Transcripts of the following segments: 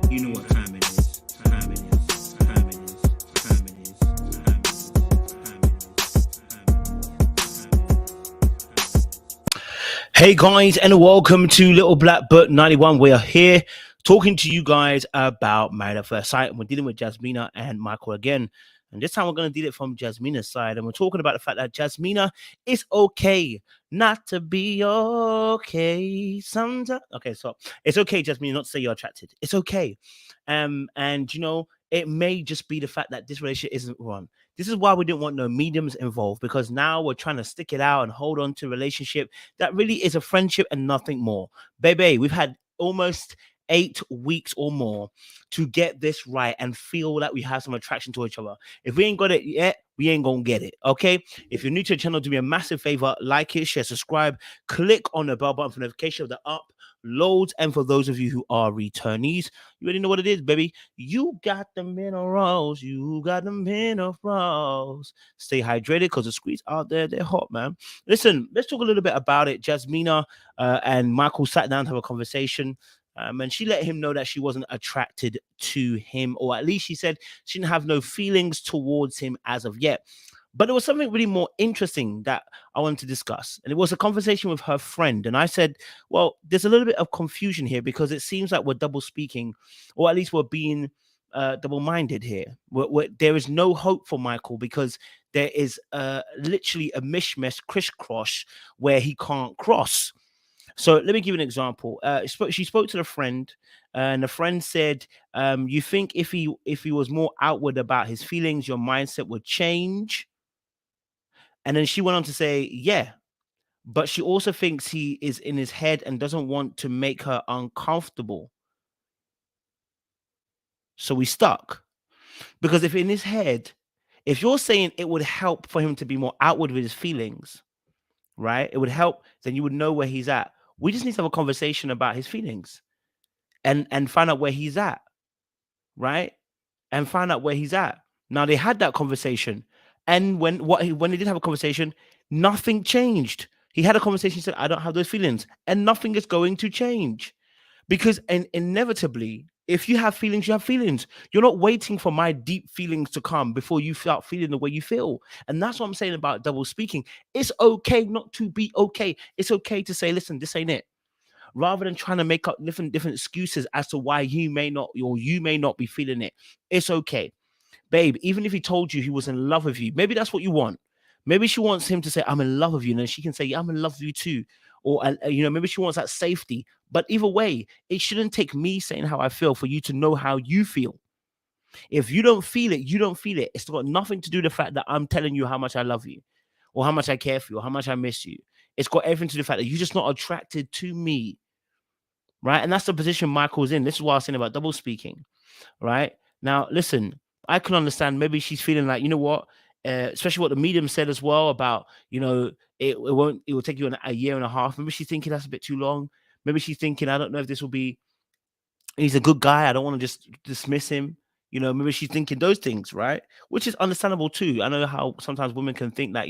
You know what time it is. Time it is. Time it is. Time it is. Time it is. Hey guys, and welcome to Little Black Book 91. We are here talking to you guys about Married at First Sight, and we're dealing with Jasmina and Michael again. And this time we're going to deal it from Jasmina's side, and we're talking about the fact that Jasmina, it's okay not to be okay sometimes. Okay, so it's okay, Jasmina, not to say you're attracted. It's okay. And you know, it may just be the fact that this relationship isn't one. This is why we didn't want no mediums involved, because now we're trying to stick it out and hold on to a relationship that really is a friendship and nothing more. Baby, we've had almost 8 weeks or more to get this right and feel that we have some attraction to each other. If we ain't got it yet, we ain't gonna get it. Okay. If you're new to the channel, do me a massive favor, like it, share, subscribe, click on the bell button for notification of the uploads. And for those of you who are returnees, you already know what it is, baby. You got the minerals. You got the minerals. Stay hydrated because the streets out there, they're hot, man. Listen, let's talk a little bit about it. Jasmina and Michael sat down to have a conversation. And she let him know that she wasn't attracted to him, or at least she said she didn't have no feelings towards him as of yet. But there was something really more interesting that I wanted to discuss. And it was a conversation with her friend. And I said, well, there's a little bit of confusion here because it seems like we're double speaking, or at least we're being double-minded here. There is no hope for Michael because there is literally a mishmash, crisscross where he can't cross. So let me give you an example. She spoke to the friend, and the friend said, "You think if he was more outward about his feelings, your mindset would change?" And then she went on to say, "Yeah, but she also thinks he is in his head and doesn't want to make her uncomfortable." So we stuck because if in his head, if you're saying it would help for him to be more outward with his feelings, right? It would help. Then you would know where he's at. We just need to have a conversation about his feelings and find out where he's at, right? And find out where he's at. Now they had that conversation, and when they did have a conversation, nothing changed. He had a conversation. He said, "I don't have those feelings," and nothing is going to change because inevitably, if you have feelings, you have feelings. You're not waiting for my deep feelings to come before you start feeling the way you feel, and that's what I'm saying about double speaking. It's okay not to be okay. It's okay to say, "Listen, this ain't it." Rather than trying to make up different excuses as to why you may not be feeling it. It's okay. Babe, even if he told you he was in love with you, maybe that's what you want. Maybe she wants him to say, "I'm in love with you," and then she can say, "Yeah, I'm in love with you too." Or, maybe she wants that safety. But either way, it shouldn't take me saying how I feel for you to know how you feel. If you don't feel it, you don't feel it. It's got nothing to do with the fact that I'm telling you how much I love you, or how much I care for you, or how much I miss you. It's got everything to do with the fact that you're just not attracted to me. Right? And that's the position Michael's in. This is what I was saying about double speaking. Right? Now, listen, I can understand maybe she's feeling like, you know what, especially what the medium said as well about, it will take you a year and a half. Maybe she's thinking that's a bit too long. Maybe she's thinking, I don't know if this will be, he's a good guy. I don't want to just dismiss him. Maybe she's thinking those things, right? Which is understandable too. I know how sometimes women can think that,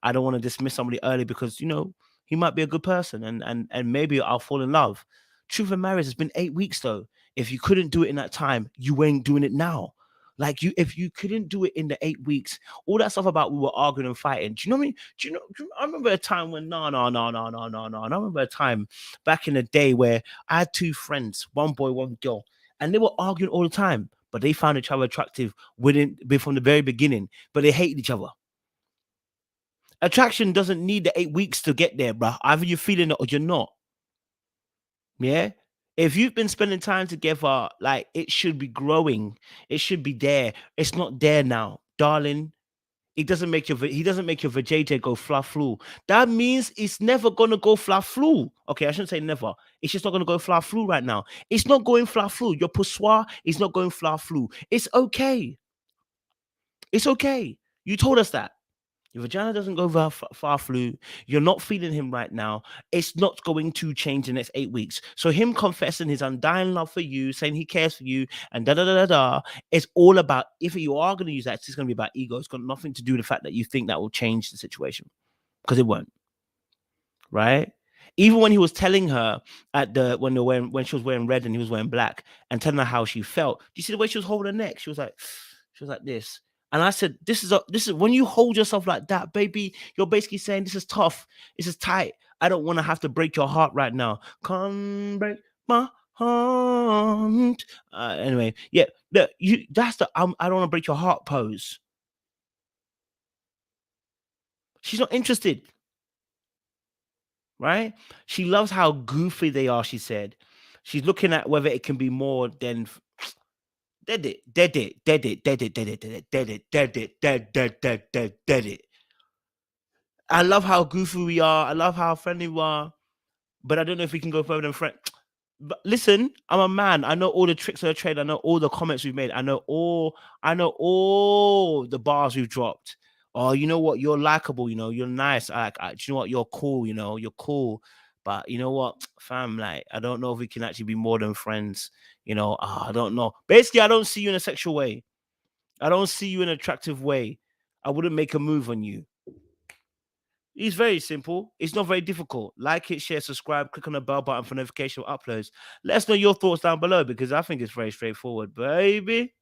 I don't want to dismiss somebody early because, he might be a good person and maybe I'll fall in love. Truth of marriage, it's been 8 weeks though. If you couldn't do it in that time, you ain't doing it now. Like if you couldn't do it in the 8 weeks, all that stuff about we were arguing and fighting. Do you know what I mean? I remember a time when no. I remember a time back in the day where I had 2 friends, one boy, one girl, and they were arguing all the time, but they found each other attractive from the very beginning, but they hated each other. Attraction doesn't need the 8 weeks to get there, bruh. Either you're feeling it or you're not. Yeah. If you've been spending time together, like it should be growing. It should be there. It's not there now, darling. He doesn't make your vajayjay go fluff flu. That means it's never gonna go fluff flu. Okay, I shouldn't say never. It's just not gonna go fluff flu right now. It's not going fluff flu. Your poussoir is not going fluff flu. It's okay. It's okay. You told us that. Your vagina doesn't go far flu. You're not feeling him right now. It's not going to change in the next 8 weeks. So him confessing his undying love for you, saying he cares for you, and da, it's all about, if you are going to use that, it's just going to be about ego. It's got nothing to do with the fact that you think that will change the situation, because it won't. Right? Even when he was telling her at the when she was wearing red and he was wearing black and telling her how she felt. Do you see the way she was holding her neck? She was like this. And I said, this is when you hold yourself like that, baby, you're basically saying this is tough, this is tight. I don't want to have to break your heart right now. Come break my heart. Anyway, yeah, that's the I don't want to break your heart pose. She's not interested, right? She loves how goofy they are, she said. She's looking at whether it can be more than dead it, dead it, dead it, dead it, dead it, dead it, dead it, dead it, dead it. I love how goofy we are. I love how friendly we are. But I don't know if we can go further than friend. But listen, I'm a man. I know all the tricks of the trade. I know all the comments we've made. I know all the bars we've dropped. Oh, you know what? You're likable, you're nice. Do you know what? You're cool, you're cool. But you know what, fam, like, I don't know if we can actually be more than friends. I don't know. Basically, I don't see you in a sexual way. I don't see you in an attractive way. I wouldn't make a move on you. It's very simple. It's not very difficult. Like it, share, subscribe, click on the bell button for notification of uploads. Let us know your thoughts down below because I think it's very straightforward, baby.